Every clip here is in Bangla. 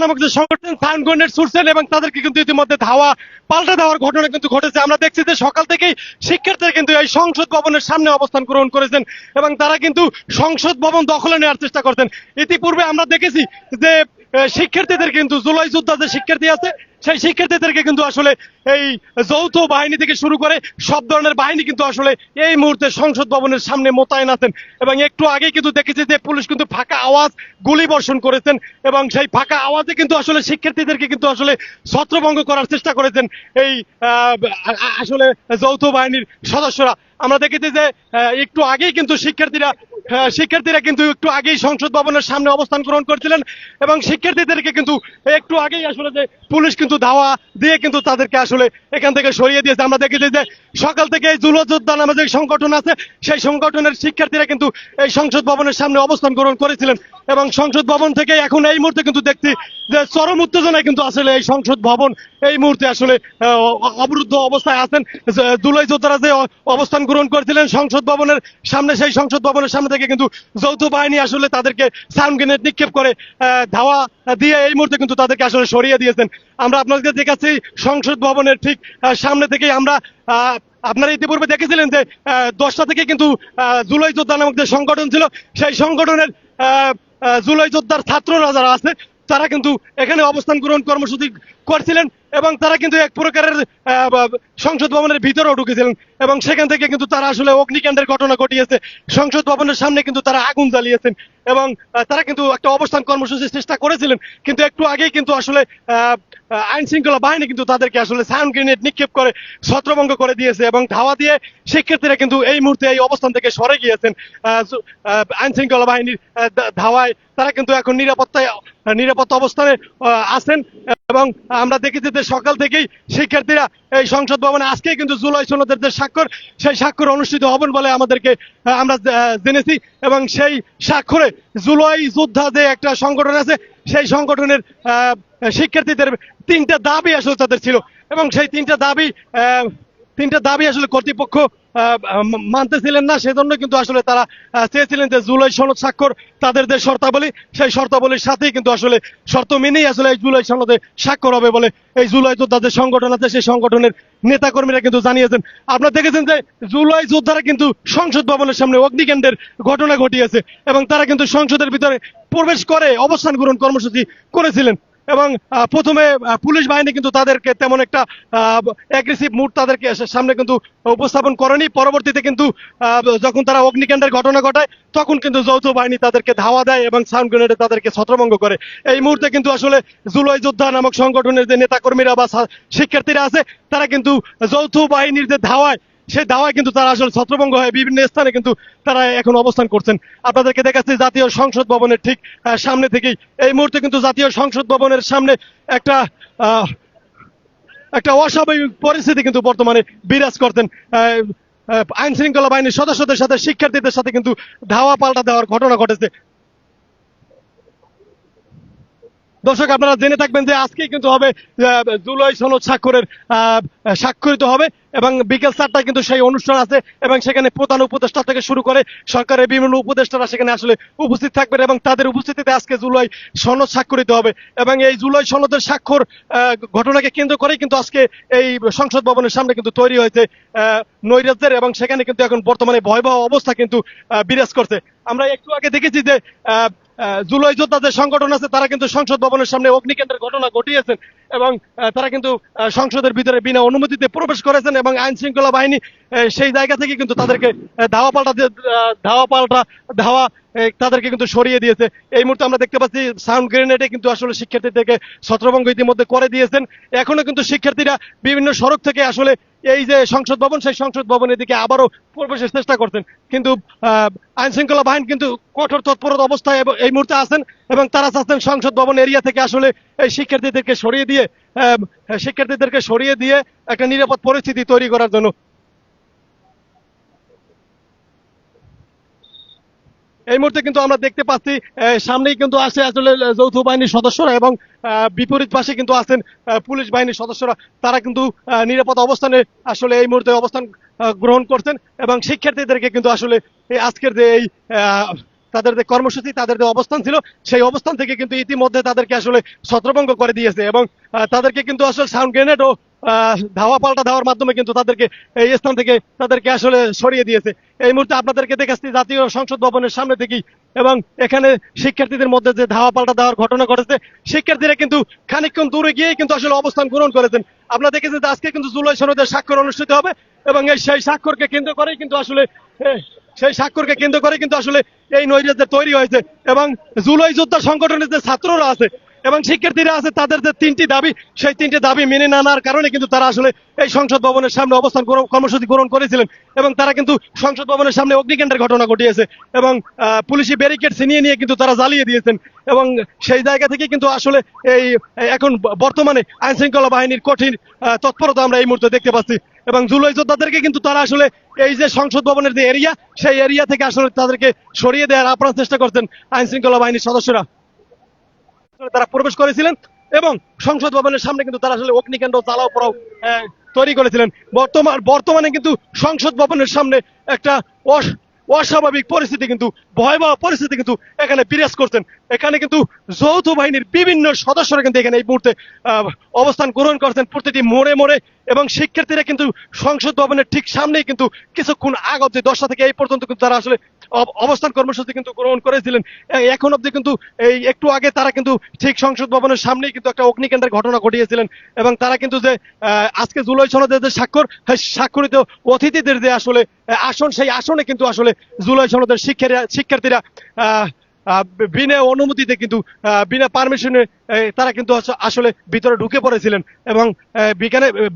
নামক যে সংগঠন সাউন্ড গ্রেনেড ছুড়ছেন এবং তাদেরকে কিন্তু ইতিমধ্যে পাল্টা দেওয়ার ঘটনা কিন্তু ঘটেছে। আমরা দেখছি যে সকাল থেকেই শিক্ষার্থীরা কিন্তু এই সংসদ ভবনের সামনে অবস্থান গ্রহণ করেছেন এবং তারা কিন্তু সংসদ ভবন দখলে নেওয়ার চেষ্টা করছেন। ইতিপূর্বে আমরা দেখেছি যে শিক্ষার্থীদের কিন্তু জুলাই যোদ্ধা যে শিক্ষার্থী আছে সেই শিক্ষার্থীদেরকে কিন্তু আসলে এই যৌথ বাহিনী থেকে শুরু করে সব ধরনের বাহিনী কিন্তু আসলে এই মুহূর্তে সংসদ ভবনের সামনে মোতায়েন আছেন এবং একটু আগেই কিন্তু দেখেছি যে পুলিশ কিন্তু ফাঁকা আওয়াজ গুলি বর্ষণ করেছেন এবং সেই ফাঁকা আওয়াজে কিন্তু আসলে শিক্ষার্থীদেরকে কিন্তু আসলে ছত্রভঙ্গ করার চেষ্টা করেছেন এই আসলে যৌথ বাহিনীর সদস্যরা। আমরা দেখেছি যে একটু আগেই কিন্তু শিক্ষার্থীরা কিন্তু একটু আগেই সংসদ ভবনের সামনে অবস্থান গ্রহণ করছিলেন এবং শিক্ষার্থীদেরকে কিন্তু একটু আগেই আসলে যে পুলিশ কিন্তু ধাওয়া দিয়ে কিন্তু তাদেরকে আসলে এখান থেকে সরিয়ে দিয়েছে। আমরা দেখেছি যে সকাল থেকে এই জুলাই যোদ্ধা নামে যে সংগঠন আছে সেই সংগঠনের শিক্ষার্থীরা কিন্তু এই সংসদ ভবনের সামনে অবস্থান গ্রহণ করেছিলেন এবং সংসদ ভবন থেকে এখন এই মুহূর্তে কিন্তু দেখছি যে চরম উত্তেজনায় কিন্তু আসলে এই সংসদ ভবন এই মুহূর্তে আসলে অবরুদ্ধ অবস্থায় আছেন। জুলাই যোদ্ধারা যে অবস্থান গ্রহণ করেছিলেন সংসদ ভবনের সামনে সেই সংসদ ভবনের সামনে থেকে কিন্তু যৌথ বাহিনী আসলে তাদেরকে সাউন্ড গ্রেনেড নিক্ষেপ করে ধাওয়া দিয়ে এই মুহূর্তে কিন্তু তাদেরকে আসলে সরিয়ে দিয়েছেন। আমরা আপনাদেরকে দেখাচ্ছি সংসদ ভবনের ঠিক সামনে থেকেই আমরা আপনারা ইতিপূর্বে দেখেছিলেন যে 10টা থেকে কিন্তু জুলাই যোদ্ধা নামক যে সংগঠন ছিল সেই সংগঠনের জুলাই যোদ্ধার ছাত্ররা যারা আছে তারা কিন্তু এখানে অবস্থান গ্রহণ কর্মসূচি করছিলেন এবং তারা কিন্তু এক প্রকারের সংসদ ভবনের ভিতরেও ঢুকেছিলেন এবং সেখান থেকে কিন্তু তারা আসলে অগ্নিকাণ্ডের ঘটনা ঘটিয়েছে। সংসদ ভবনের সামনে কিন্তু তারা আগুন জ্বালিয়েছেন এবং তারা কিন্তু একটা অবস্থান কর্মসূচির চেষ্টা করেছিলেন কিন্তু একটু আগেই কিন্তু আসলে আইন শৃঙ্খলা বাহিনী কিন্তু তাদেরকে আসলে সাউন্ড গ্রেনেড নিক্ষেপ করে ছত্রভঙ্গ করে দিয়েছে এবং ধাওয়া দিয়ে শিক্ষার্থীরা কিন্তু এই মুহূর্তে এই অবস্থান থেকে সরে গিয়েছেন। আইন শৃঙ্খলা বাহিনীর ধাওয়ায় তারা কিন্তু এখন নিরাপত্তা অবস্থানে আছেন এবং আমরা দেখেছি যে সকাল থেকেই শিক্ষার্থীরা এই সংসদ ভবনে আজকেই কিন্তু জুলাই সনদের যে স্বাক্ষর সেই স্বাক্ষর অনুষ্ঠিত হবেন বলে আমরা জেনেছি এবং সেই স্বাক্ষরে জুলাই যোদ্ধা যে একটা সংগঠন আছে সেই সংগঠনের শিক্ষার্থীদের 3টা দাবি আসলে তাদের ছিল এবং সেই 3টা দাবি আসলে কর্তৃপক্ষ মানতেছিলেন না। সেজন্য কিন্তু আসলে তারা চেয়েছিলেন যে জুলাই সনদ স্বাক্ষর তাদের যে শর্তাবলী সেই শর্তাবলীর সাথেই কিন্তু আসলে শর্ত মেনেই আসলে এই জুলাই সনদে স্বাক্ষর হবে বলে এই জুলাই যোদ্ধা যে সংগঠন আছে সেই সংগঠনের নেতাকর্মীরা কিন্তু জানিয়েছেন। আপনারা দেখেছেন যে জুলাই যোদ্ধারা কিন্তু সংসদ ভবনের সামনে অগ্নিকাণ্ডের ঘটনা ঘটিয়েছে এবং তারা কিন্তু সংসদের ভিতরে প্রবেশ করে অবস্থান গ্রহণ কর্মসূচি করেছিলেন এবং প্রথমে পুলিশ বাহিনী কিন্তু তাদেরকে তেমন একটা অ্যাগ্রেসিভ মুড তাদেরকে সামনে কিন্তু উপস্থাপন করেনি। পরবর্তীতে কিন্তু যখন তারা অগ্নিকাণ্ডের ঘটনা ঘটায় তখন কিন্তু যৌথ বাহিনী তাদেরকে ধাওয়া দেয় এবং সাউন্ড গ্রেনেডে তাদেরকে ছত্রভঙ্গ করে। এই মুহূর্তে কিন্তু আসলে জুলাই যোদ্ধা নামক সংগঠনের যে নেতাকর্মীরা বা শিক্ষার্থীরা আছে তারা কিন্তু যৌথ বাহিনীর যে সেই ধাওয়ায় কিন্তু তারা আসলে ছত্রভঙ্গ হয়ে বিভিন্ন স্থানে কিন্তু তারা এখন অবস্থান করছেন। আপনাদেরকে দেখাচ্ছি জাতীয় সংসদ ভবনের ঠিক সামনে থেকেই এই মুহূর্তে কিন্তু জাতীয় সংসদ ভবনের সামনে একটা অস্বাভাবিক পরিস্থিতি কিন্তু বর্তমানে বিরাজ করতেন। আইন শৃঙ্খলা বাহিনীর সদস্যদের সাথে শিক্ষার্থীদের সাথে কিন্তু ধাওয়া পাল্টা দেওয়ার ঘটনা ঘটেছে। দর্শক আপনারা জেনে থাকবেন যে আজকেই কিন্তু হবে জুলাই সনদ স্বাক্ষরিত হবে এবং বিকেল 4টায় কিন্তু সেই অনুষ্ঠান আছে এবং সেখানে প্রধান উপদেষ্টা থেকে শুরু করে সরকারের বিভিন্ন উপদেষ্টারা সেখানে আসলে উপস্থিত থাকবেন এবং তাদের উপস্থিতিতে আজকে জুলাই সনদ স্বাক্ষরিত হবে এবং এই জুলাই সনদের স্বাক্ষর ঘটনাকে কেন্দ্র করেই কিন্তু আজকে এই সংসদ ভবনের সামনে কিন্তু তৈরি হয়েছে নৈরাজ্যের এবং সেখানে কিন্তু এখন বর্তমানে ভয়াবহ অবস্থা কিন্তু বিরাজ করছে। আমরা একটু আগে দেখেছি যে জুলাই যোদ্ধা যে সংগঠন আছে তারা কিন্তু সংসদ ভবনের সামনে অগ্নিকাণ্ডের ঘটনা ঘটিয়েছেন এবং তারা কিন্তু সংসদের ভিতরে বিনা অনুমতিতে প্রবেশ করেছেন এবং আইন শৃঙ্খলা বাহিনী সেই জায়গা থেকে কিন্তু তাদেরকে তাদেরকে কিন্তু সরিয়ে দিয়েছে। এই মুহূর্তে আমরা দেখতে পাচ্ছি সাউন্ড গ্রেনেডে কিন্তু আসলে শিক্ষার্থীদেরকে ছত্রভঙ্গ ইতিমধ্যে করে দিয়েছেন। এখনো কিন্তু শিক্ষার্থীরা বিভিন্ন সড়ক থেকে আসলে এই যে সংসদ ভবন সেই সংসদ ভবনের দিকে আবারও প্রবেশের চেষ্টা করছেন কিন্তু আইন শৃঙ্খলা বাহিনী কিন্তু কঠোর তৎপরতা অবস্থায় এই মুহূর্তে আছেন এবং তারা চাচ্ছেন সংসদ ভবন এরিয়া থেকে আসলে এই শিক্ষার্থীদেরকে সরিয়ে দিয়ে একটা নিরাপদ পরিস্থিতি তৈরি করার জন্য। এই মুহূর্তে কিন্তু আমরা দেখতে পাচ্ছি সামনেই কিন্তু আসে আসলে যৌথ বাহিনীর সদস্যরা এবং বিপরীত পাশে কিন্তু আছেন পুলিশ বাহিনীর সদস্যরা। তারা কিন্তু নিরাপদ অবস্থানে আসলে এই মুহূর্তে অবস্থান গ্রহণ করছেন এবং শিক্ষার্থীদেরকে কিন্তু আসলে আজকের যে এই তাদের যে কর্মসূচি, তাদের যে অবস্থান ছিল, সেই অবস্থান থেকে কিন্তু ইতিমধ্যে তাদেরকে আসলে ছত্রভঙ্গ করে দিয়েছে এবং তাদেরকে কিন্তু আসলে সাউন্ড গ্রেনেড ও ধাওয়া পাল্টা ধাওয়ার মাধ্যমে কিন্তু তাদেরকে এই স্থান থেকে তাদেরকে আসলে সরিয়ে দিয়েছে। এই মুহূর্তে আপনাদেরকে দেখাচ্ছি জাতীয় সংসদ ভবনের সামনে থেকেই, এবং এখানে শিক্ষার্থীদের মধ্যে যে ধাওয়া পাল্টা দেওয়ার ঘটনা ঘটেছে, শিক্ষার্থীরা কিন্তু খানিকক্ষণ দূরে গিয়েই কিন্তু আসলে অবস্থান গ্রহণ করেছেন। আপনারা দেখেছেন যে আজকে কিন্তু জুলাই সনদের স্বাক্ষর অনুষ্ঠিত হবে এবং সেই স্বাক্ষরকে কেন্দ্র করেই কিন্তু আসলে এই নৈরাজ্য তৈরি হয়েছে। এবং জুলাই যোদ্ধা সংগঠনের যে ছাত্ররা আছে এবং শিক্ষার্থীরা আছে, তাদের যে তিনটি দাবি, সেই তিনটি দাবি মেনে না নেওয়ার কারণে কিন্তু তারা আসলে এই সংসদ ভবনের সামনে অবস্থান কর্মসূচি গ্রহণ করেছিলেন এবং তারা কিন্তু সংসদ ভবনের সামনে অগ্নিকাণ্ডের ঘটনা ঘটিয়েছে এবং পুলিশি ব্যারিকেড ছিনিয়ে নিয়ে কিন্তু তারা জ্বালিয়ে দিয়েছেন। এবং সেই জায়গা থেকে কিন্তু আসলে এই এখন বর্তমানে আইন শৃঙ্খলা বাহিনীর কঠিন তৎপরতা আমরা এই মুহূর্তে দেখতে পাচ্ছি। এবং জুলাই যোদ্ধাদেরকে কিন্তু তারা আসলে এই যে সংসদ ভবনের যে এরিয়া, সেই এরিয়া থেকে আসলে তাদেরকে সরিয়ে দেওয়ার আপ্রাণ চেষ্টা করছেন আইন শৃঙ্খলা বাহিনীর সদস্যরা। তারা প্রবেশ করেছিলেন এবং সংসদ ভবনের সামনে কিন্তু তারা আসলে অগ্নিকাণ্ড জ্বালাও পোড়াও তৈরি করেছিলেন। বর্তমানে কিন্তু সংসদ ভবনের সামনে একটা অস্বাভাবিক পরিস্থিতি, কিন্তু ভয়াবহ পরিস্থিতি কিন্তু এখানে বিরাজ করছেন। এখানে কিন্তু যৌথ বাহিনীর বিভিন্ন সদস্যরা কিন্তু এখানে এই মুহূর্তে অবস্থান গ্রহণ করছেন প্রতিটি মোড়ে মোড়ে, এবং শিক্ষার্থীরা কিন্তু সংসদ ভবনের ঠিক সামনেই কিন্তু কিছুক্ষণ আগ অব্দি 10টা থেকে এই পর্যন্ত কিন্তু তারা আসলে অবস্থান কর্মসূচি কিন্তু গ্রহণ করেছিলেন। এখন অব্দি কিন্তু এই একটু আগে তারা কিন্তু ঠিক সংসদ ভবনের সামনেই কিন্তু একটা অগ্নিকাণ্ডের ঘটনা ঘটিয়েছিলেন এবং তারা কিন্তু যে আজকে জুলাই সনদের যে স্বাক্ষরিত অতিথিদের যে আসলে আসন, সেই আসনে কিন্তু আসলে জুলাই সনদের শিক্ষার্থীরা বিনা অনুমতিতে কিন্তু বিনা পারমিশনে তারা কিন্তু আসলে ভিতরে ঢুকে পড়েছিলেন এবং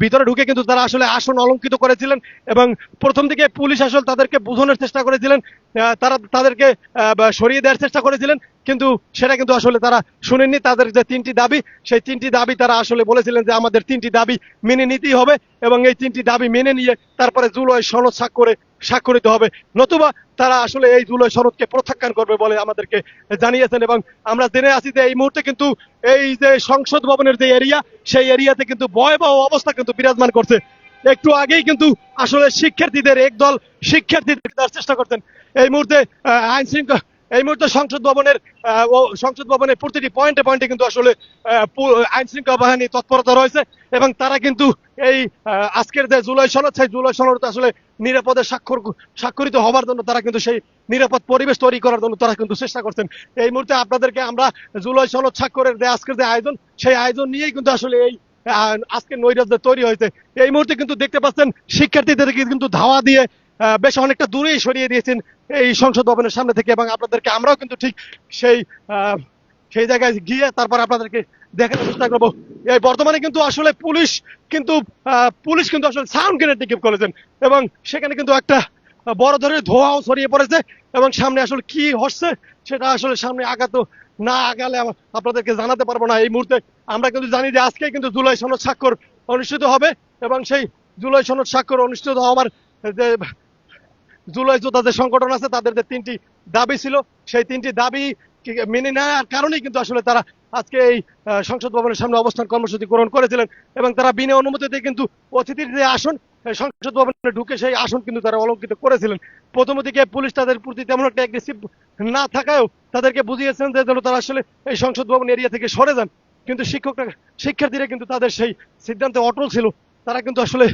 ভিতরে ঢুকে কিন্তু তারা আসলে আসন অলঙ্কৃত করেছিলেন এবং প্রথম দিকে পুলিশ আসলে তাদেরকে বোঝানোর চেষ্টা করেছিলেন, তাদেরকে সরিয়ে দেওয়ার চেষ্টা করেছিলেন, কিন্তু সেটা কিন্তু আসলে তারা শুনেননি। তাদের যে তিনটি দাবি, সেই তিনটি দাবি তারা আসলে বলেছিলেন যে আমাদের তিনটি দাবি মেনে নিতেই হবে এবং এই তিনটি দাবি মেনে নিয়ে তারপরে জুলাই সনদ স্বাক্ষরিত হবে, নতুবা তারা আসলে এই জুলাই সনদকে প্রত্যাখ্যান করবে বলে আমাদেরকে জানিয়েছেন। এবং আমরা জেনে আছি যে এই মুহূর্তে কিন্তু এই যে সংসদ ভবনের যে এরিয়া, সেই এরিয়াতে কিন্তু ভয়াবহ অবস্থা কিন্তু বিরাজমান করছে। একটু আগেই কিন্তু আসলে শিক্ষার্থীদের একদল শিক্ষার্থীদের চেষ্টা করছেন। এই মুহূর্তে সংসদ ভবনের প্রতিটি পয়েন্টে কিন্তু আসলে আইন শৃঙ্খলা বাহিনী তৎপরতা রয়েছে এবং তারা কিন্তু এই আজকের যে জুলাই সনদ, সেই জুলাই সনদ আসলে নিরাপদে স্বাক্ষরিত হবার জন্য তারা কিন্তু সেই নিরাপদ পরিবেশ তৈরি করার জন্য তারা কিন্তু চেষ্টা করছেন। এই মুহূর্তে আপনাদেরকে আমরা জুলাই সনদ স্বাক্ষরের যে আজকের যে আয়োজন, সেই আয়োজন নিয়েই কিন্তু আসলে এই আজকে নৈরাজ্য তৈরি হয়েছে। এই মুহূর্তে কিন্তু দেখতে পাচ্ছেন শিক্ষার্থীদেরকে কিন্তু ধাওয়া দিয়ে বেশ অনেকটা দূরেই সরিয়ে দিয়েছেন এই সংসদ ভবনের সামনে থেকে, এবং আপনাদেরকে আমরাও কিন্তু ঠিক সেই জায়গায় গিয়ে তারপর আপনাদেরকে দেখানোর চেষ্টা করবো। এই বর্তমানে কিন্তু আসলে পুলিশ কিন্তু আসলে সাউন্ড গ্রেনেড নিক্ষেপ করেছেন এবং সেখানে কিন্তু একটা বড় ধরনের ধোঁয়াও ছড়িয়ে পড়েছে এবং সামনে আসলে কি হচ্ছে সেটা আসলে সামনে না আগালে আপনাদেরকে জানাতে পারবো না। এই মুহূর্তে আমরা কিন্তু জানি যে আজকে কিন্তু জুলাই সনদ স্বাক্ষর অনুষ্ঠিত হবে এবং সেই জুলাই সনদ স্বাক্ষর অনুষ্ঠিত হওয়ার যে জুলাই যোদ্ধা যে সংগঠন আছে, তাদের যে তিনটি দাবি ছিল, সেই তিনটি দাবি মেনে নেওয়ার কারণেই কিন্তু আসলে তারা আজকে এই সংসদ ভবনের সামনে অবস্থান কর্মসূচি গ্রহণ করেছিলেন এবং তারা বিনা অনুমতিতে কিন্তু অতিথির যে আসন, সংসদ ভবনে ঢুকে সেই আসন কিন্তু তারা অলঙ্কৃত করেছিলেন। প্রথম দিকে পুলিশ তাদের প্রতি তেমন একটা অ্যাগ্রেসিভ না থাকায়ও তাদেরকে বুঝিয়েছেন যে যেন তারা আসলে এই সংসদ ভবন এরিয়া থেকে সরে যান, কিন্তু শিক্ষার্থীরা কিন্তু তাদের সেই সিদ্ধান্তে অটল ছিল। তারা কিন্তু আসলে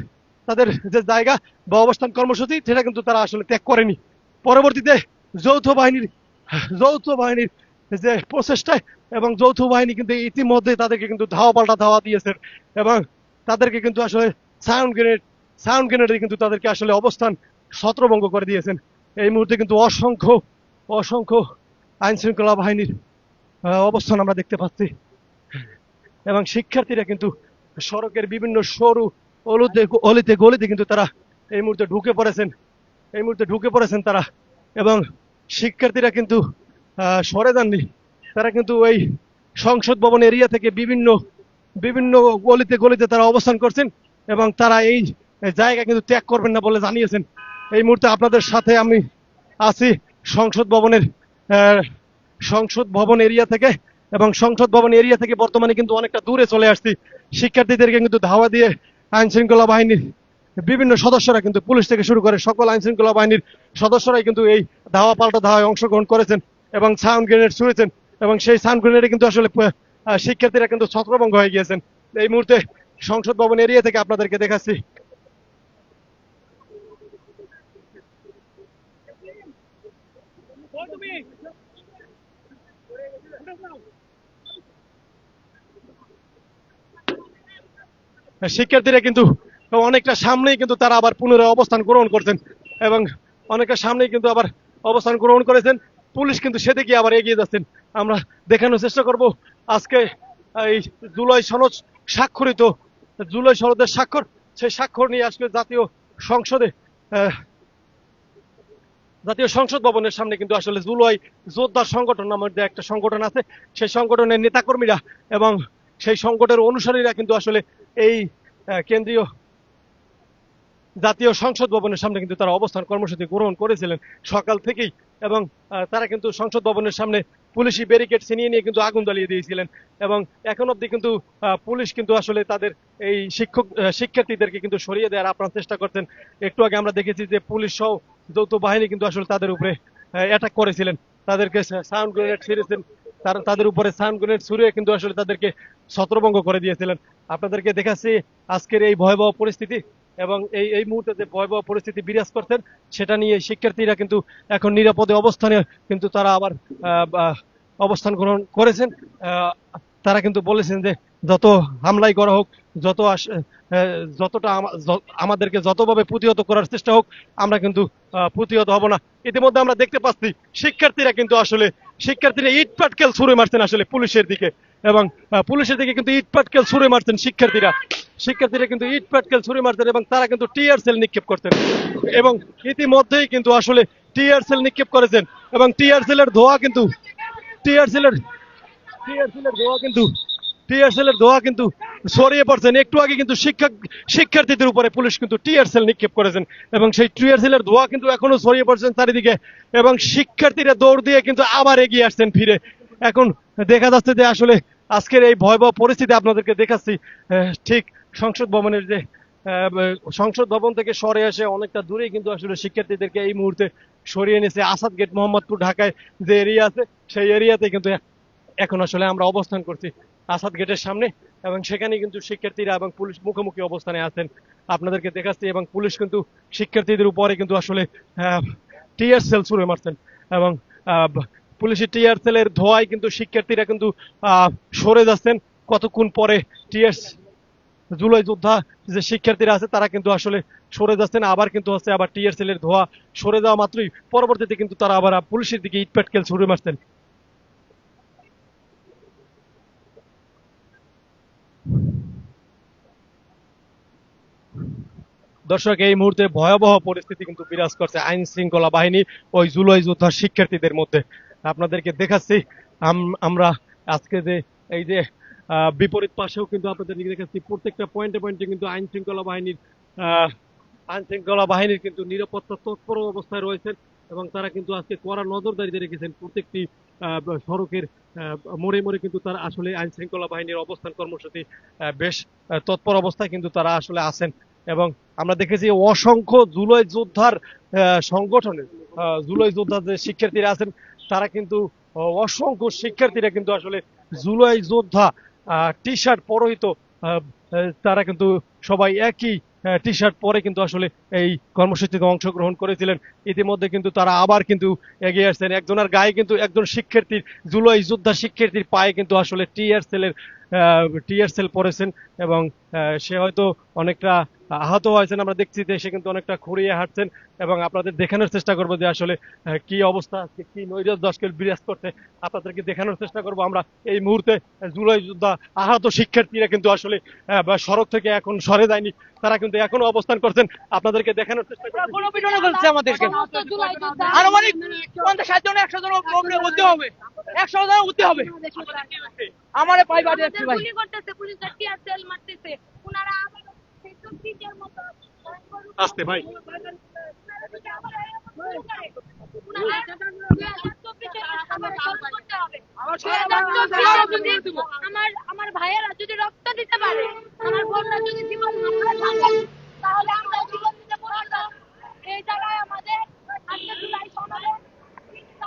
তাদের যে জায়গা বা অবস্থান কর্মসূচি, সেটা কিন্তু তারা আসলে ত্যাগ করেনি। পরবর্তীতে যৌথ বাহিনীর যে প্রচেষ্টায় এবং যৌথ বাহিনী কিন্তু ইতিমধ্যে তাদেরকে কিন্তু ধাওয়া দিয়েছেন এবং তাদেরকে কিন্তু আসলে সাউন্ড গ্রেনেডে কিন্তু তাদেরকে আসলে অবস্থান ছত্রভঙ্গ করে দিয়েছেন। এই মুহূর্তে কিন্তু অসংখ্য আইন শৃঙ্খলা বাহিনীর অবস্থান আমরা দেখতে পাচ্ছি এবং শিক্ষার্থীরা কিন্তু সড়কের বিভিন্ন সরু অলিতে গলিতে কিন্তু তারা এই মুহূর্তে ঢুকে পড়েছেন তারা, এবং শিক্ষার্থীরা কিন্তু সরে যাননি। তারা কিন্তু এই সংসদ ভবন এরিয়া থেকে বিভিন্ন গলিতে গলিতে তারা অবস্থান করছেন এবং তারা এই জায়গা কিন্তু ত্যাগ করবেন না বলে জানিয়েছেন। এই মুহূর্তে আপনাদের সাথে আমি আছি সংসদ ভবন এরিয়া থেকে, এবং সংসদ ভবন এরিয়া থেকে বর্তমানে কিন্তু অনেকটা দূরে চলে আসছি। শিক্ষার্থীদেরকে কিন্তু ধাওয়া দিয়ে আইন শৃঙ্খলা বাহিনীর বিভিন্ন সদস্যরা কিন্তু পুলিশ থেকে শুরু করে সকল আইন শৃঙ্খলা বাহিনীর সদস্যরাই কিন্তু এই ধাওয়া পাল্টা ধাওয়ায় অংশগ্রহণ করেছেন এবং সাউন্ড গ্রেনেড ছুঁড়েছেন এবং সেই সাউন্ড গ্রেনেডে কিন্তু আসলে শিক্ষার্থীরা কিন্তু ছত্রভঙ্গ হয়ে গিয়েছেন। এই মুহূর্তে সংসদ ভবন এরিয়া থেকে আপনাদেরকে দেখাচ্ছি। শিক্ষার্থীরা কিন্তু অনেকটা সামনেই কিন্তু তারা আবার পুনরায় অবস্থান গ্রহণ করছেন এবং অনেকটা সামনেই কিন্তু আবার অবস্থান গ্রহণ করেছেন। পুলিশ কিন্তু সেদিকে আবার এগিয়ে যাচ্ছেন। আমরা দেখানোর চেষ্টা করব আজকে এই জুলাই সনদ স্বাক্ষরিত, জুলাই সনদের স্বাক্ষর, সেই স্বাক্ষর নিয়ে আজকে সংসদে জাতীয় সংসদ ভবনের সামনে কিন্তু আসলে জুলাই যোদ্ধা সংগঠন নামের যে একটা সংগঠন আছে, সেই সংগঠনের নেতাকর্মীরা এবং সেই সংগঠনের অনুসারীরা কিন্তু আসলে এই কেন্দ্রীয় জাতীয় সংসদ ভবনের সামনে কিন্তু তারা অবস্থান কর্মসূচি গ্রহণ করেছিলেন সকাল থেকেই এবং তারা কিন্তু সংসদ ভবনের সামনে পুলিশি ব্যারিকেড ছিনিয়ে নিয়ে কিন্তু আগুন জ্বালিয়ে দিয়েছিলেন এবং এখন অবধি কিন্তু পুলিশ কিন্তু আসলে তাদের এই শিক্ষার্থীদেরকে কিন্তু সরিয়ে দেওয়ার আপ্রাণ চেষ্টা করছেন। একটু আগে আমরা দেখেছি যে পুলিশ সহ যৌথ বাহিনী কিন্তু আসলে তাদের উপরে অ্যাটাক করেছিলেন, তাদেরকে সাউন্ড গ্রেনেড ছিঁড়েছেন, তাদের উপরে সাউন্ড গ্রেনেড ছুড়ে কিন্তু আসলে তাদেরকে ছত্রভঙ্গ করে দিয়েছিলেন। আপনাদেরকে দেখাচ্ছি আজকের এই ভয়াবহ পরিস্থিতি এবং এই মুহূর্তে যে ভয়াবহ পরিস্থিতি বিরাজ করছেন সেটা নিয়ে শিক্ষার্থীরা কিন্তু এখন নিরাপদে অবস্থানে কিন্তু তারা আবার অবস্থান গ্রহণ করেছেন। তারা কিন্তু বলেছেন যে যত হামলাই করা হোক, যতটা আমাদেরকে যতভাবে প্রতিহত করার চেষ্টা হোক, আমরা কিন্তু প্রতিহত হব না। ইতিমধ্যে আমরা দেখতে পাচ্ছি শিক্ষার্থীরা ইট পাটকেল ছুঁড়ে মারছেন আসলে পুলিশের দিকে এবং পুলিশের দিকে কিন্তু ইট পাটকেল ছুঁড়ে মারছেন শিক্ষার্থীরা কিন্তু ইট পাটকেল ছুঁড়ে মারছেন এবং তারা কিন্তু টিয়ার সেল নিক্ষেপ করছেন এবং ইতিমধ্যেই কিন্তু আসলে টিয়ার সেল নিক্ষেপ করেছেন এবং টিয়ার সেলের ধোঁয়া কিন্তু ছড়িয়ে পড়ছেন। একটু আগে কিন্তু শিক্ষার্থীদের উপরে পুলিশ কিন্তু টিয়ার সেল নিক্ষেপ করেছেন এবং সেই টিয়ার সেলের ধোঁয়া কিন্তু এখনো ছড়িয়ে পড়ছেন চারিদিকে এবং শিক্ষার্থীরা দৌড় দিয়ে কিন্তু আবার এগিয়ে আসছেন ফিরে। এখন দেখা যাচ্ছে যে আসলে আজকের এই ভয়াবহ পরিস্থিতি আপনাদেরকে দেখাচ্ছি ঠিক সংসদ ভবনের যে সংসদ ভবন থেকে সরে এসে অনেকটা দূরেই কিন্তু আসলে শিক্ষার্থীদেরকে এই মুহূর্তে সরিয়ে নিয়েছে আসাদ গেট মোহাম্মদপুর ঢাকায় যে এরিয়া আছে সেই এরিয়াতে কিন্তু এখন আসলে আমরা অবস্থান করছি আসাদ গেটের সামনে এবং সেখানে কিন্তু শিক্ষার্থীরা এবং পুলিশ মুখোমুখি অবস্থানে আছেন আপনাদেরকে দেখাচ্ছি এবং পুলিশ কিন্তু শিক্ষার্থীদের উপরে কিন্তু আসলে টিয়ার সেল ছুঁড়ে মারছেন এবং পুলিশের টিয়ার সেলের ধোঁয়ায় কিন্তু শিক্ষার্থীরা কিন্তু সরে যাচ্ছেন। কতক্ষণ পরে জুলাই যোদ্ধা যে শিক্ষার্থীরা আছে তারা কিন্তু আসলে সরে যাচ্ছেন, আবার কিন্তু হচ্ছে আবার টিয়ার সেলের ধোঁয়া সরে যাওয়া মাত্রই পরবর্তীতে কিন্তু তারা আবার পুলিশের দিকে ইট পাটকেল ছুঁড়ে মারছেন। দর্শক, এই মুহূর্তে ভয়াবহ পরিস্থিতি কিন্তু বিরাজ করছে আইন শৃঙ্খলা বাহিনী ওই জুলাই যোদ্ধার শিক্ষার্থীদের মধ্যে। আপনাদেরকে দেখাচ্ছি আমরা আজকে যে এই যে বিপরীত পাশেও কিন্তু আপনাদের দেখাচ্ছি প্রত্যেকটা পয়েন্টে পয়েন্টে কিন্তু আইন শৃঙ্খলা বাহিনীর কিন্তু নিরাপত্তা তৎপর অবস্থায় রয়েছেন এবং তারা কিন্তু আজকে কড়া নজরদারিতে রেখেছেন প্রত্যেকটি সড়কের মোড়ে মোড়ে কিন্তু তারা আসলে আইন শৃঙ্খলা বাহিনীর অবস্থান কর্মসূচি বেশ তৎপর অবস্থায় কিন্তু তারা আসলে আছেন এবং আমরা দেখেছি অসংখ্য জুলাই যোদ্ধার সংগঠনের জুলাই যোদ্ধা যে শিক্ষার্থীরা আছেন তারা কিন্তু অসংখ্য শিক্ষার্থীরা কিন্তু আসলে জুলাই যোদ্ধা টি শার্ট পরিহিত, তারা কিন্তু সবাই একই টি শার্ট পরে কিন্তু আসলে এই কর্মসূচিতে অংশগ্রহণ করেছিলেন। ইতিমধ্যে কিন্তু তারা আবার কিন্তু এগিয়ে আসছেন। একজনের গায়ে কিন্তু একজন শিক্ষার্থীর জুলাই যোদ্ধা শিক্ষার্থীর পায়ে কিন্তু আসলে টিয়ার সেল পড়েছেন এবং সে হয়তো অনেকটা আহত হয়েছেন। আমরা দেখছি যে সে কিন্তু অনেকটা খুঁড়িয়ে হাঁটছেন এবং আপনাদের দেখানোর চেষ্টা করবো যে আসলে কি অবস্থা, কি নৈরাজ্য দশকে বিরাজ করতে আপনাদেরকে দেখানোর চেষ্টা করবো। আমরা এই মুহূর্তে জুলাই যোদ্ধা আহত শিক্ষার্থীরা কিন্তু আসলে সড়ক থেকে এখন সরে যায়নি, তারা কিন্তু এখনো অবস্থান করছেন। আপনাদেরকে দেখানোর চেষ্টা করছে আমাদেরকে আনুমানিক 50-60 জন 100 জন উঠতে হবে, 100 জন উঠতে হবে। আমারে পাই বাড়ি আছে ভাই, গুলি করতেছে, পুলিশ টিয়ার সেল মারতেছে, উনারা আবার সেই চব্বিশের মতো আসতে ভাই আমার ভাইয়েরা যদি রক্ত দিতে পারে, আমার বোনরা যদি জীবন তাহলে আমরা জীবন দিতে পারবো। এই জায়গায় আমাদের আজকে জুলাই সনদে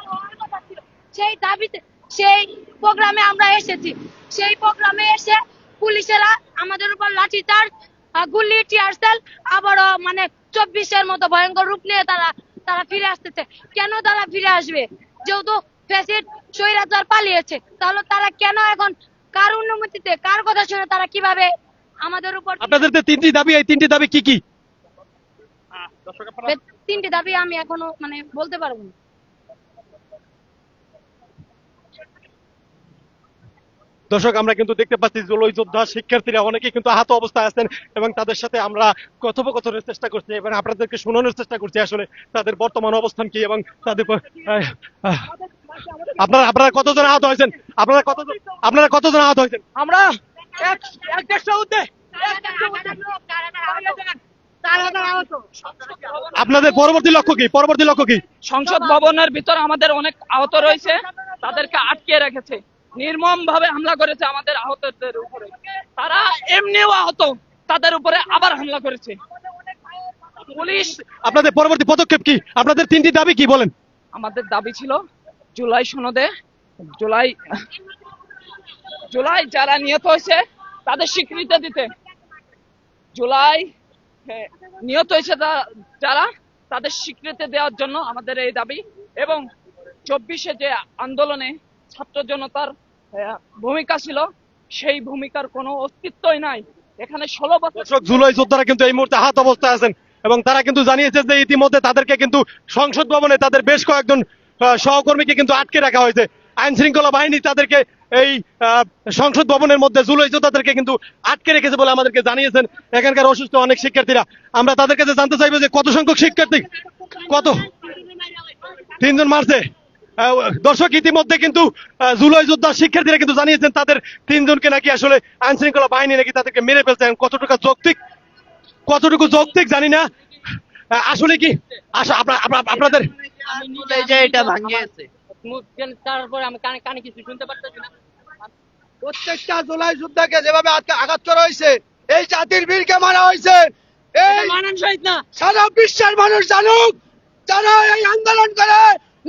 হওয়ার কথা ছিল। সেই দাবিতে সেই প্রোগ্রামে আমরা এসেছি। সেই প্রোগ্রামে এসে পুলিশেরা আমাদের উপর লাঠিচার্জ, গুলি, টিয়ারশেল, আবারও মানে 24-এর মতো ভয়ঙ্কর রূপ নিয়ে তারা ফিরে আসতেছে। কেন তারা ফিরে আসবে? যেহেতু ফ্যাসিস্ট স্বৈরাচার পালিয়েছে, তাহলে তারা কেন এখন কার অনুমতিতে, কার কথা শুনে তারা কিভাবে আমাদের উপর? আপনাদের যে তিনটি দাবি, এই তিনটি দাবি কি কি? তিনটি দাবি আমি এখনো মানে বলতে পারবো না। দর্শক, আমরা কিন্তু দেখতে পাচ্ছি জুলাই যোদ্ধা শিক্ষার্থীরা অনেকেই কিন্তু আহত অবস্থায় আছেন এবং তাদের সাথে আমরা কথোপকথনের চেষ্টা করছি এবং আপনাদেরকে শোনানোর চেষ্টা করছি আসলে তাদের বর্তমান অবস্থান কি এবং তাদের আপনারা কতজন আহত হয়েছেন? আপনারা কতজন আহত হয়েছেন? আমরা 150 উদ্দে আপনাদের পরবর্তী লক্ষ্য কি? সংসদ ভবনের ভিতর আমাদের অনেক আহত রয়েছে, তাদেরকে আটকে রেখেছে, নির্মম ভাবে হামলা করেছে আমাদের আহতদের উপরে। তারা এমনিও আহত, তাদের উপরে আবার হামলা করেছে পুলিশ। আপনাদের পরবর্তী পদক্ষেপ কি? আপনাদের তিনটি দাবি কি বলেন? আমাদের দাবি ছিল জুলাই সনদে জুলাই যারা নিহত হয়েছে তাদের স্বীকৃতি দিতে, জুলাই নিহত হয়েছে যারা তাদের স্বীকৃতি দেওয়ার জন্য আমাদের এই দাবি। এবং 24-এ যে আন্দোলনে ছাত্র জনতার ভূমিকা ছিল, সেই ভূমিকার কোনো অস্তিত্বই নাই এখানে। 16 বছর জুলাই যোদ্ধারা কিন্তু এই মুহূর্তে আহত অবস্থায় আছেন এবং তারা কিন্তু জানিয়েছে যে ইতিমধ্যে তাদেরকে কিন্তু সংসদ ভবনে তাদের বেশ কয়েকজন সহকর্মীকে কিন্তু আটকে রাখা হয়েছে। আইন শৃঙ্খলা বাহিনী তাদেরকে এই সংসদ ভবনের মধ্যে জুলাই যোদ্ধাদেরকে কিন্তু আটকে রেখেছে বলে আমাদেরকে জানিয়েছেন এখানকার অসুস্থ অনেক শিক্ষার্থীরা। আমরা তাদের কাছে জানতে চাইবো যে কত সংখ্যক শিক্ষার্থী, কত? 3 জন মারছে। দর্শক, ইতিমধ্যে কিন্তু জুলাই যোদ্ধা শিক্ষার্থীরা কিন্তু জানিয়েছেন তাদের 3 জনকে নাকি আসলে আইন শৃঙ্খলা বাহিনী নাকি তাদেরকে মেরে ফেলছেন। কতটুকু যৌক্তিক জানি না। আসলে কি আপনাদের এটা ভাঙিয়েছে, তারপরে আমি কানে কিছু শুনতে পারতেছি না। প্রত্যেকটা জুলাই যোদ্ধাকে যেভাবে আঘাত করা হয়েছে, এই জাতির বীরকে মারা হয়েছে, এই মানানসই না। সারা বিশ্বের মানুষ জানুক, যারা এই আন্দোলন করে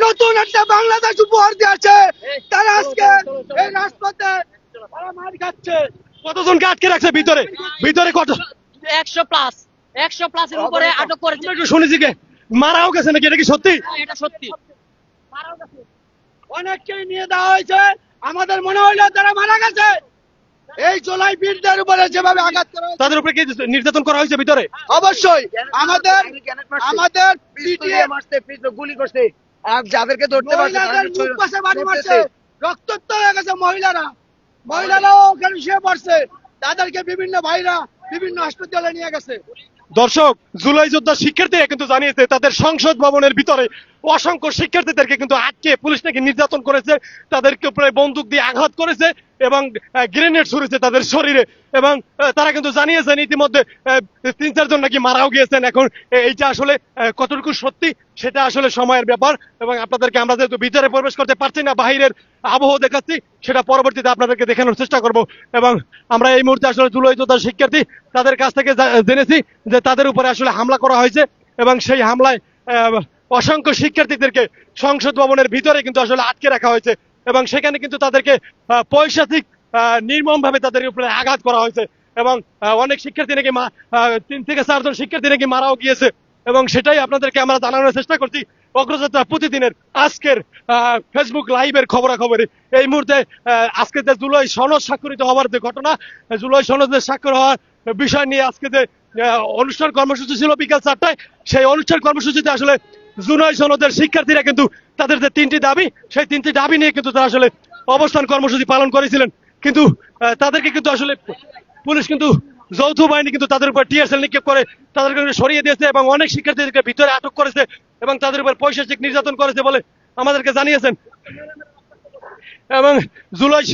নতুন একটা বাংলাদেশ উপহার দিয়েছে, তারা আজকে এই রাজপথে তারা মার খাচ্ছে। কতজনকে আটকে রাখছে ভিতরে কত? 100 প্লাসের উপরে আটক করেছে। আমরা একটু শুনেছি কে মারাও গেছে নাকি? এটা কি সত্যি? এটা সত্যি। অনেককেই নিয়ে দেওয়া হয়েছে, আমাদের মনে হইলো তারা মারা গেছে। এই জুলাই বীরদের উপরে যেভাবে আঘাত করা হয়েছে, তাদের উপরে কি নির্যাতন করা হয়েছে ভিতরে? অবশ্যই আমাদের পিটিএ গুলি করছে, আর যাদেরকে ধরতে পারছে মুখ পাশে বাড়ি মারছে, রক্তাক্ত হয়ে গেছে মহিলারাও ওখানে শুয়ে পড়ছে, তাদেরকে বিভিন্ন ভাইরা বিভিন্ন হাসপাতালে নিয়ে গেছে। দর্শক, জুলাই যোদ্ধা শিক্ষার্থীরা কিন্তু জানিয়েছে তাদের সংসদ ভবনের ভিতরে অসংখ্য শিক্ষার্থীদেরকে কিন্তু আটকে পুলিশ নাকি নির্যাতন করেছে, তাদেরকে উপরে বন্দুক দিয়ে আঘাত করেছে এবং গ্রেনেড ছুড়েছে তাদের শরীরে। এবং তারা কিন্তু জানিয়েছেন ইতিমধ্যে 3-4 জন নাকি মারাও গিয়েছেন। এখন এইটা আসলে কতটুকু সত্যি সেটা আসলে সময়ের ব্যাপার এবং আপনাদেরকে আমরা যেহেতু ভিতরে প্রবেশ করতে পারছি না, বাহিরের আবহাওয়া দেখাচ্ছি, সেটা পরবর্তীতে আপনাদেরকে দেখানোর চেষ্টা করব। এবং আমরা এই মুহূর্তে আসলে জুলাই যোদ্ধা শিক্ষার্থী তাদের কাছ থেকে জেনেছি যে তাদের উপরে আসলে হামলা করা হয়েছে এবং সেই হামলায় অসংখ্য শিক্ষার্থীদেরকে সংসদ ভবনের ভিতরে কিন্তু আসলে আটকে রাখা হয়েছে এবং সেখানে কিন্তু তাদেরকে পৈশাচিক নির্মম ভাবে তাদের উপরে আঘাত করা হয়েছে এবং অনেক শিক্ষার্থী নাকি 3 থেকে 4 জন শিক্ষার্থী নাকি মারাও গিয়েছে এবং সেটাই আপনাদেরকে আমরা জানানোর চেষ্টা করছি অগ্রযাত্রা প্রতিদিনের আজকের ফেসবুক লাইভের খবরাখবরে। এই মুহূর্তে আজকে যে জুলাই সনদ স্বাক্ষরিত হওয়ার যে ঘটনা, জুলাই সনদের স্বাক্ষর হওয়ার বিষয় নিয়ে আজকে যে অনুষ্ঠান কর্মসূচি ছিল বিকাল 4টায়, সেই অনুষ্ঠান কর্মসূচিতে আসলে জুলাই সনদের শিক্ষার্থীরা কিন্তু তাদের যে 3টি দাবি, সেই 3টি দাবি নিয়ে কিন্তু তারা আসলে অবস্থান কর্মসূচি পালন করেছিলেন। কিন্তু তাদেরকে কিন্তু আসলে পুলিশ কিন্তু যৌথ বাহিনী কিন্তু তাদের উপর টিয়ারশেল নিক্ষেপ করে তাদেরকে সরিয়ে দিয়েছে এবং অনেক শিক্ষার্থীদেরকে ভিতরে আটক করেছে এবং তাদের উপর পৈশাচিক নির্যাতন করেছে বলে আমাদেরকে জানিয়েছেন। এবং জুলাই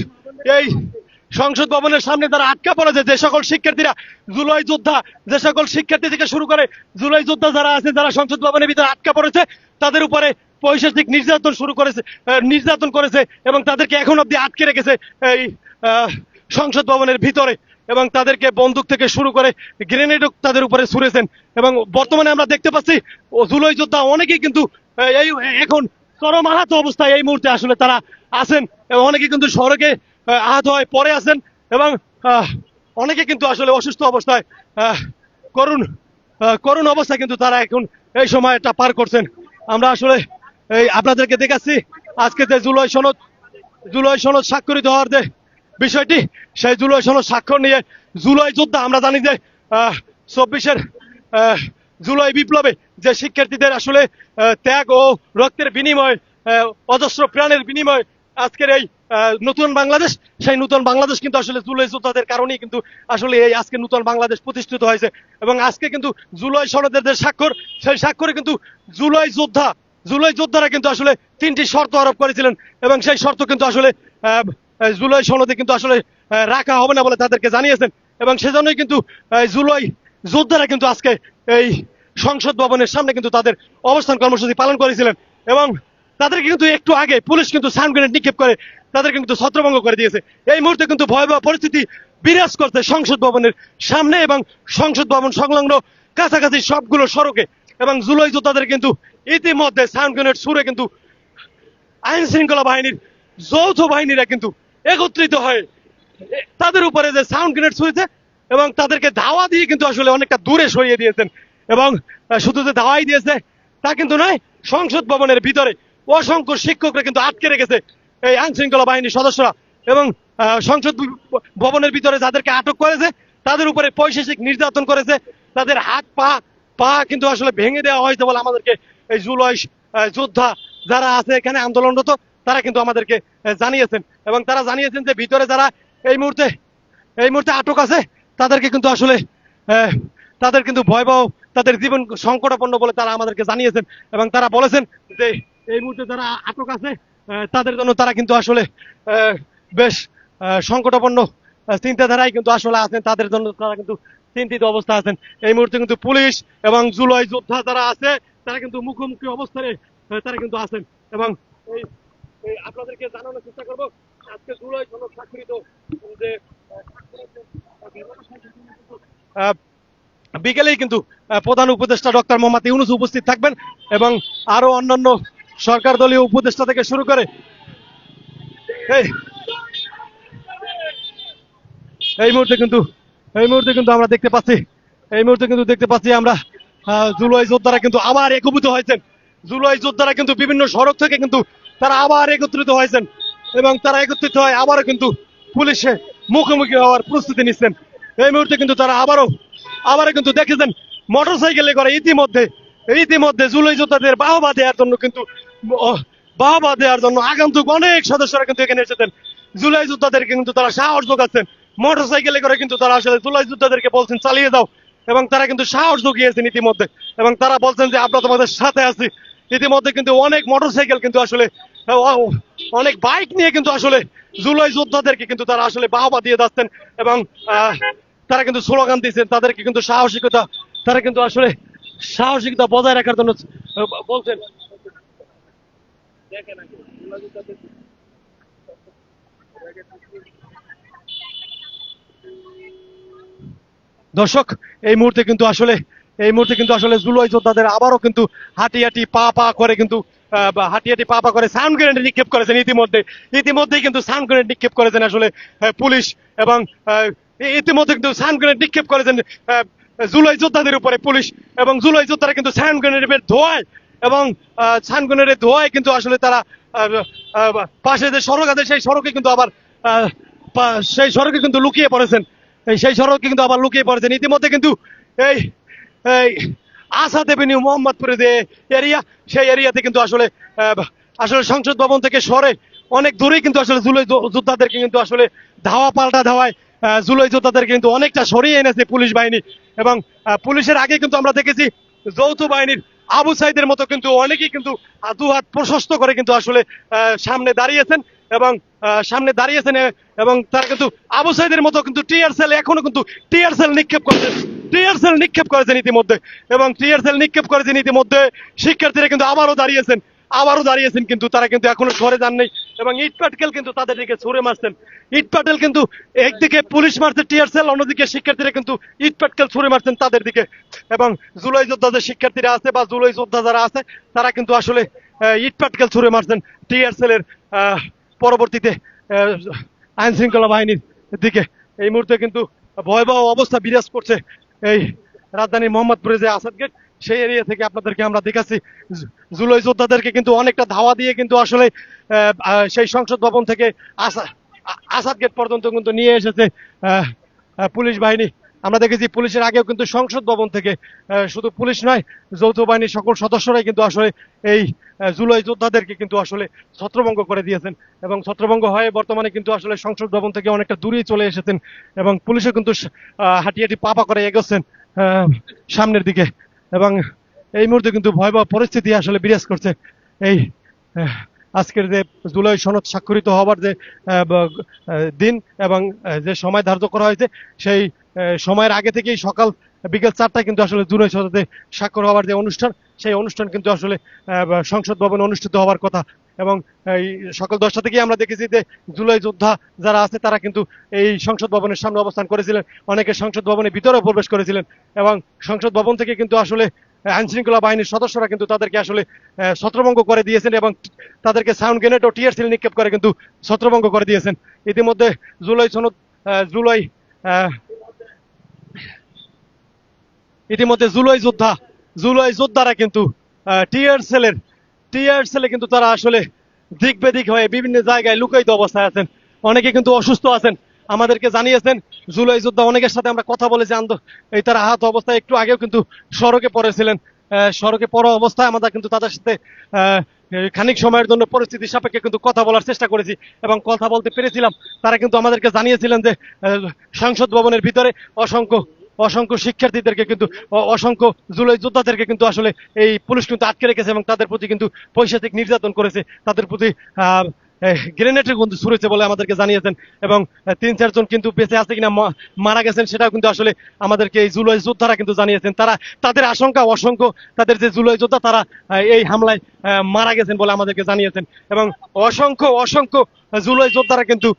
এই সংসদ ভবনের সামনে তারা আটকা পড়েছে যে সকল শিক্ষার্থীরা জুলাই যোদ্ধা, যে সকল শিক্ষার্থী থেকে শুরু করে জুলাই যোদ্ধা যারা আছে, যারা সংসদ ভবনের ভিতরে আটকা পড়েছে, তাদের উপরে পৈশাচিক নির্যাতন করেছে এবং তাদেরকে এখন অব্দি আটকে রেখেছে এই সংসদ ভবনের ভিতরে এবং তাদেরকে বন্দুক থেকে শুরু করে গ্রেনেডও তাদের উপরে ছুড়েছেন। এবং বর্তমানে আমরা দেখতে পাচ্ছি জুলাই যোদ্ধা অনেকেই কিন্তু এই এখন চরম আহত অবস্থায় এই মুহূর্তে আসলে তারা আছেন এবং অনেকে কিন্তু সড়কে আহত হয়ে পড়ে আছেন এবং অনেকে কিন্তু আসলে অসুস্থ অবস্থায় করুণ অবস্থায় কিন্তু তারা এখন এই সময়টা পার করছেন। আমরা আসলে এই আপনাদেরকে দেখাচ্ছি আজকে যে জুলাই সনদ স্বাক্ষরিত হওয়ার যে বিষয়টি, সেই জুলাই সনদ স্বাক্ষর নিয়ে জুলাই যোদ্ধা, আমরা জানি যে 24-এর জুলাই বিপ্লবে যে শিক্ষার্থীদের আসলে ত্যাগ ও রক্তের বিনিময়, অজস্র প্রাণের বিনিময় আজকের এই নতুন বাংলাদেশ, সেই নতুন বাংলাদেশ কিন্তু আসলে জুলাই যোদ্ধাদের কারণেই কিন্তু আসলে এই আজকে নতুন বাংলাদেশ প্রতিষ্ঠিত হয়েছে। এবং আজকে কিন্তু জুলাই সনদের যে স্বাক্ষর, সেই স্বাক্ষরে কিন্তু জুলাই যোদ্ধারা কিন্তু আসলে 3টি শর্ত আরোপ করেছিলেন এবং সেই শর্ত কিন্তু আসলে জুলাই সনদে কিন্তু আসলে রাখা হবে না বলে তাদেরকে জানিয়েছেন। এবং সেজন্যই কিন্তু জুলাই যোদ্ধারা কিন্তু আজকে এই সংসদ ভবনের সামনে কিন্তু তাদের অবস্থান কর্মসূচি পালন করেছিলেন এবং তাদেরকে কিন্তু একটু আগে পুলিশ কিন্তু সাউন্ড গ্রেনেড নিক্ষেপ করে তাদেরকে কিন্তু ছত্রভঙ্গ করে দিয়েছে। এই মুহূর্তে কিন্তু ভয়াবহ পরিস্থিতি বিরাজ করছে সংসদ ভবনের সামনে এবং সংসদ ভবন সংলগ্ন কাছাকাছি সবগুলো সড়কে। এবং জুলাই যোদ্ধাদের কিন্তু ইতিমধ্যে সাউন্ড গ্রেনেড ছুড়ে কিন্তু আইন শৃঙ্খলা বাহিনীর যৌথ বাহিনীরা কিন্তু একত্রিত হয়ে তাদের উপরে যে সাউন্ড গ্রেনেড ছুঁড়েছে এবং তাদেরকে ধাওয়া দিয়ে কিন্তু আসলে অনেকটা দূরে সরিয়ে দিয়েছেন। এবং শুধু যে ধাওয়াই দিয়েছে তা কিন্তু নয়, সংসদ ভবনের ভিতরে অসংখ্য শিক্ষকরা কিন্তু আটকে রেখেছে এই আইন শৃঙ্খলা বাহিনীর সদস্যরা। এবং সংসদ ভবনের ভিতরে যাদেরকে আটক করেছে তাদের উপরে পৈশাচিক নির্যাতন করেছে, তাদের হাত পা কিন্তু আসলে ভেঙে দেওয়া হয়েছে বলে আমাদেরকে এই জুলাই যোদ্ধা যারা আছে এখানে আন্দোলনরত তারা কিন্তু আমাদেরকে জানিয়েছেন। এবং তারা জানিয়েছেন যে ভিতরে যারা এই মুহূর্তে আটক আছে তাদেরকে কিন্তু আসলে তাদের কিন্তু ভয়াবহ, তাদের জীবন সংকটাপন্ন বলে তারা আমাদেরকে জানিয়েছেন। এবং তারা বলেছেন যে এই মুহূর্তে যারা আটক আছে তাদের জন্য তারা কিন্তু আসলে বেশ সংকটাপন্ন চিন্তাধারায় কিন্তু আসলে আছেন, তাদের জন্য তারা কিন্তু চিন্তিত অবস্থা আছেন। এই মুহূর্তে কিন্তু পুলিশ এবং জুলাই যোদ্ধা যারা আছে তারা কিন্তু মুখোমুখি অবস্থানে তারা কিন্তু আছেন। এবং আপনাদেরকে জানানোর চেষ্টা করবো আজকে জুলাই সনদ স্বাক্ষরিত যে বিকেলেই কিন্তু প্রধান উপদেষ্টা ডক্টর মোহাম্মদ ইউনূস উপস্থিত থাকবেন এবং আরো অন্যান্য সরকার দলীয় উপদেষ্টা থেকে শুরু করে এই মুহূর্তে কিন্তু আমরা দেখতে পাচ্ছি আমরা জুলাই যোদ্ধারা কিন্তু আবার একভূত হয়েছেন। জুলাই যোদ্ধারা কিন্তু বিভিন্ন সড়ক থেকে কিন্তু তারা আবার একত্রিত হয়েছেন এবং তারা একত্রিত হয় আবারও কিন্তু পুলিশে মুখোমুখি হওয়ার প্রস্তুতি নিচ্ছেন। এই মুহূর্তে কিন্তু তারা আবারও কিন্তু দেখেছেন মোটরসাইকেলে করে ইতিমধ্যে জুলাই যোদ্ধাদের বাহবা দেওয়ার জন্য আগন্তুক অনেক সদস্যরা কিন্তু এখানে এসেছেন। জুলাই যোদ্ধাদেরকে কিন্তু তারা সাহস যোগাচ্ছেন, মোটরসাইকেলে করে কিন্তু তারা আসলে জুলাই যোদ্ধাদেরকে বলছেন চালিয়ে যাও এবং তারা কিন্তু সাহস জুগিয়েছেন ইতিমধ্যে। এবং তারা বলছেন যে আমরা তোমাদের সাথে আছি। ইতিমধ্যে কিন্তু অনেক মোটরসাইকেল কিন্তু আসলে অনেক বাইক নিয়ে কিন্তু আসলে জুলাই যোদ্ধাদেরকে কিন্তু তারা আসলে বাহবা দিয়ে যাচ্ছেন এবং তারা কিন্তু স্লোগান দিচ্ছেন, তাদেরকে কিন্তু সাহসিকতা বজায় রাখার জন্য বলছেন। দর্শক এই মুহূর্তে কিন্তু আসলে জুলাই যোদ্ধাদের আবারও কিন্তু হাঁটি পা করে কিন্তু সাউন্ড গ্রেনেড নিক্ষেপ করেছেন। ইতিমধ্যেই কিন্তু সাউন্ড গ্রেনেড নিক্ষেপ করেছেন আসলে পুলিশ এবং ইতিমধ্যে কিন্তু সাউন্ড গ্রেনেড নিক্ষেপ করেছেন জুলাই যোদ্ধাদের উপরে পুলিশ এবং জুলাই যোদ্ধারা কিন্তু সাউন্ড গ্রেনেডের ধোঁয়ায় কিন্তু আসলে তারা পাশে যে সড়ক আছে সেই সড়কে কিন্তু আবার লুকিয়ে পড়েছেন। ইতিমধ্যে কিন্তু এই আসাদ এভিনিউ মোহাম্মদপুরে যে এরিয়া, সেই এরিয়াতে কিন্তু আসলে সংসদ ভবন থেকে সরে অনেক দূরেই কিন্তু আসলে জুলাই যোদ্ধাদেরকে কিন্তু আসলে পাল্টা ধাওয়ায় জুলাই যোদ্ধাদেরকে কিন্তু অনেকটা সরিয়ে এনেছে পুলিশ বাহিনী। এবং পুলিশের আগে কিন্তু আমরা দেখেছি যৌথ বাহিনীর আবু সাইদের মতো কিন্তু অনেকেই কিন্তু দুহাত প্রশস্ত করে কিন্তু আসলে সামনে দাঁড়িয়েছেন এবং তারা কিন্তু আবু সাইদের মতো কিন্তু এখনো কিন্তু টিয়ার সেল নিক্ষেপ করেছেন ইতিমধ্যে। এবং টিয়ার সেল নিক্ষেপ করেছেন ইতিমধ্যে শিক্ষার্থীরা কিন্তু আবারও দাঁড়িয়েছেন কিন্তু তারা কিন্তু এখনো সরে যান নাই এবং ইট পাটকেল কিন্তু তাদের দিকে ছুড়ে মারছেন। ইট পাটকেল কিন্তু একদিকে পুলিশ মারছে টিয়ার সেল, অন্যদিকে শিক্ষার্থীরা কিন্তু ইট পাটকেল ছুড়ে মারছেন তাদের দিকে। এবং জুলাই যোদ্ধা যে শিক্ষার্থীরা আছে বা জুলাই যোদ্ধা যারা আছে তারা কিন্তু আসলে ইট পাটকেল ছুড়ে মারছেন টিআর সেলের পরবর্তীতে আইন শৃঙ্খলা বাহিনীর দিকে। এই মুহূর্তে কিন্তু ভয়াবহ অবস্থা বিরাজ করছে এই রাজধানীর মোহাম্মদপুরে যে আসাদ গেট সেই এরিয়া থেকে আপনাদেরকে আমরা দেখাচ্ছি। জুলাই যোদ্ধাদেরকে কিন্তু অনেকটা ধাওয়া দিয়ে কিন্তু আসলে সেই সংসদ ভবন থেকে আসাদ গেট পর্যন্ত কিন্তু নিয়ে এসেছে পুলিশ বাহিনী। আমরা দেখেছি পুলিশের আগেও কিন্তু সংসদ ভবন থেকে শুধু পুলিশ নয়, যৌথ বাহিনীর সকল সদস্যরাই কিন্তু আসলে এই জুলাই যোদ্ধাদেরকে কিন্তু আসলে ছত্রভঙ্গ করে দিয়েছেন এবং ছত্রভঙ্গ হয়ে বর্তমানে কিন্তু আসলে সংসদ ভবন থেকে অনেকটা দূরেই চলে এসেছেন এবং পুলিশও কিন্তু হাঁটি হাঁটি পা করে এগোচ্ছেন সামনের দিকে। এবং এই মুহূর্তে কিন্তু ভয়াবহ পরিস্থিতি আসলে বিরাজ করছে। এই আজকের যে জুলাই সনদ স্বাক্ষরিত হবার যে দিন এবং যে সময় ধার্য করা হয়েছে সেই সময়ের আগে থেকেই সকাল বিকেল 4টায় কিন্তু আসলে জুলাই সনদে স্বাক্ষর হওয়ার যে অনুষ্ঠান সেই অনুষ্ঠান কিন্তু আসলে সংসদ ভবনে অনুষ্ঠিত হওয়ার কথা। এবং এই সকাল 10টা থেকেই আমরা দেখেছি যে জুলাই যোদ্ধা যারা আছে তারা কিন্তু এই সংসদ ভবনের সামনে অবস্থান করেছিলেন, অনেকে সংসদ ভবনের ভিতরে প্রবেশ করেছিলেন এবং সংসদ ভবন থেকে কিন্তু আসলে আইন শৃঙ্খলা বাহিনীর সদস্যরা কিন্তু তাদেরকে আসলে ছত্রভঙ্গ করে দিয়েছেন এবং তাদেরকে সাউন্ড গ্রেনেড ও টিয়ার সেল নিক্ষেপ করে কিন্তু ছত্রভঙ্গ করে দিয়েছেন। ইতিমধ্যে জুলাই যোদ্ধারা কিন্তু টিয়ার সেলে কিন্তু তারা আসলে দিক বেদিক হয়ে বিভিন্ন জায়গায় লুকায়িত অবস্থায় আছেন। অনেকে কিন্তু অসুস্থ আছেন, আমাদেরকে জানিয়েছেন। জুলাই যোদ্ধা অনেকের সাথে আমরা কথা বলেছি, এই তারা আহত অবস্থায় একটু আগেও কিন্তু সড়কে পড়েছিলেন। সড়কে পড়া অবস্থায় আমরা কিন্তু তাদের সাথে খানিক সময়ের জন্য পরিস্থিতি সাপেক্ষে কিন্তু কথা বলার চেষ্টা করেছি এবং কথা বলতে পেরেছিলাম। তারা কিন্তু আমাদেরকে জানিয়েছিলেন যে সংসদ ভবনের ভিতরে অসংখ্য শিক্ষার্থীদেরকে কিন্তু অসংখ্য জুলাই যোদ্ধাদেরকে কিন্তু আসলে এই পুলিশ কিন্তু আটকে রেখেছে এবং তাদের প্রতি কিন্তু পৈশাচিক নির্যাতন করেছে, তাদের প্রতি গ্রেনেডের কিন্তু ছুড়েছে বলে আমাদেরকে জানিয়েছেন। এবং 3-4 জন কিন্তু বেঁচে আছে কিনা মারা গেছেন সেটাও কিন্তু আসলে আমাদেরকে এই জুলাই যোদ্ধারা কিন্তু জানিয়েছেন। তাদের আশঙ্কা অসংখ্য তাদের যে জুলাই যোদ্ধা তারা এই হামলায় মারা গেছেন বলে আমাদেরকে জানিয়েছেন। এবং অসংখ্য জুলাই যোদ্ধারা কিন্তু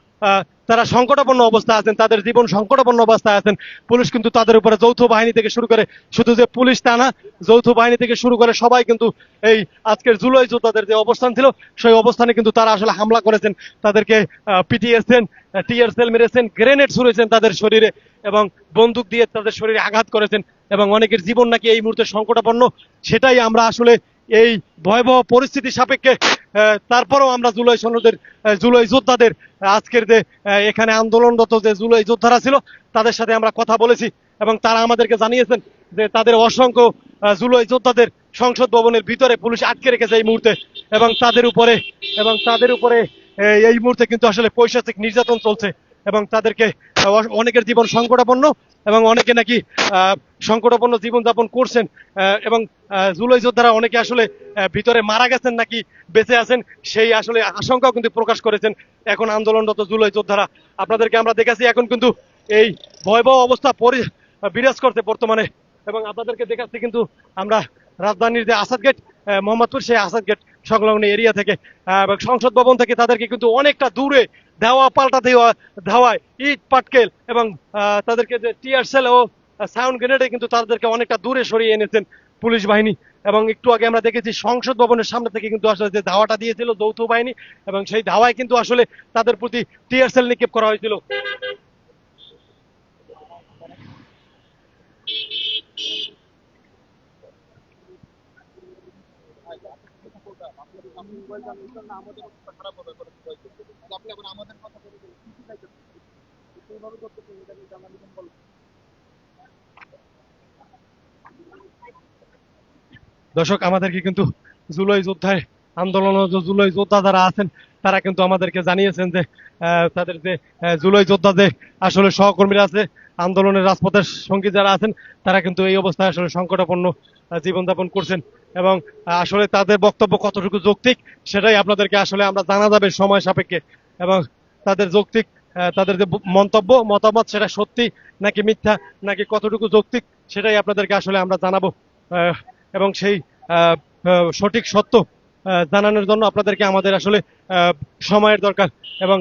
তারা সংকটাপন্ন অবস্থায় আছেন, তাদের জীবন সংকটাপন্ন অবস্থায় আছেন। পুলিশ কিন্তু তাদের উপরে যৌথ বাহিনী থেকে শুরু করে, শুধু যে পুলিশ তা না, যৌথ বাহিনী থেকে শুরু করে সবাই কিন্তু এই আজকের জুলাই যোদ্ধাদের যে অবস্থান ছিল সেই অবস্থানে কিন্তু তারা আসলে হামলা করেছেন, তাদেরকে পিটিয়েছেন, টিয়ার সেল মেরেছেন, গ্রেনেড ছুড়েছেন তাদের শরীরে এবং বন্দুক দিয়ে তাদের শরীরে আঘাত করেছেন এবং অনেকের জীবন নাকি এই মুহূর্তে সংকটাপন্ন। সেটাই আমরা আসলে এই ভয়াবহ পরিস্থিতি সাপেক্ষে তারপরেও আমরা জুলাই যোদ্ধাদের আজকের যে এখানে আন্দোলনরত যে জুলাই যোদ্ধারা ছিল তাদের সাথে আমরা কথা বলেছি এবং তারা আমাদেরকে জানিয়েছেন যে তাদের অসংখ্য জুলাই যোদ্ধাদের সংসদ ভবনের ভিতরে পুলিশ আটকে রেখেছে এই মুহূর্তে এবং তাদের উপরে এই মুহূর্তে কিন্তু আসলে পৈশাচিক নির্যাতন চলছে এবং তাদেরকে অনেকের জীবন সংকটাপন্ন এবং অনেকে নাকি সংকটাপন্ন জীবনযাপন করছেন এবং জুলাই যোদ্ধারা অনেকে আসলে ভিতরে মারা গেছেন নাকি বেঁচে আছেন সেই আসলে আশঙ্কাও কিন্তু প্রকাশ করেছেন এখন আন্দোলনরত জুলাই যোদ্ধারা। আপনাদেরকে আমরা দেখেছি এখন কিন্তু এই ভয়াবহ অবস্থা বিরাজ করছে বর্তমানে এবং আপনাদেরকে দেখাচ্ছি কিন্তু আমরা রাজধানীর যে আসাদ গেট মোহাম্মদপুর সেই আসাদ গেট সংলগ্ন এরিয়া থেকে এবং সংসদ ভবন থেকে তাদেরকে কিন্তু অনেকটা দূরে ধাওয়ায় ইট পাটকেল এবং তাদেরকে যে টিয়ার সেল ও সাউন্ড গ্রেনেডে কিন্তু তাদেরকে অনেকটা দূরে সরিয়ে এনেছেন পুলিশ বাহিনী। এবং একটু আগে আমরা দেখেছি সংসদ ভবনের সামনে থেকে কিন্তু আসলে যে ধাওয়াটা দিয়েছিল যৌথ বাহিনী এবং সেই ধাওয়ায় কিন্তু আসলে তাদের প্রতি টিয়ার সেল নিক্ষেপ করা হয়েছিল। দর্শক, আমাদেরকে কিন্তু জুলাই যোদ্ধা যারা আছেন তারা কিন্তু আমাদেরকে জানিয়েছেন যে তাদের যে জুলাই যোদ্ধা যে আসলে সহকর্মীরা আছে, আন্দোলনের রাজপথের সঙ্গী যারা আছেন তারা কিন্তু এই অবস্থায় আসলে সংকটাপন্ন জীবনযাপন করছেন এবং আসলে তাদের বক্তব্য কতটুকু যৌক্তিক সেটাই আপনাদেরকে আসলে আমরা জানা যাবে সময় সাপেক্ষে এবং তাদের যে মতামত সেটা সত্যি নাকি মিথ্যা নাকি কতটুকু যৌক্তিক সেটাই আপনাদেরকে আসলে আমরা জানাবো এবং সেই সঠিক সত্য জানানোর জন্য আপনাদেরকে আমাদের আসলে সময়ের দরকার এবং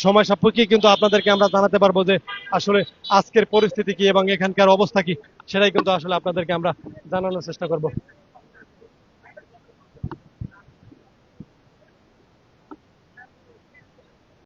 সময় সাপেক্ষেই কিন্তু আপনাদেরকে আমরা জানাতে পারবো যে আসলে আজকের পরিস্থিতি কি এবং এখানকার অবস্থা কি সেটাই কিন্তু আসলে আপনাদেরকে আমরা জানানোর চেষ্টা করব।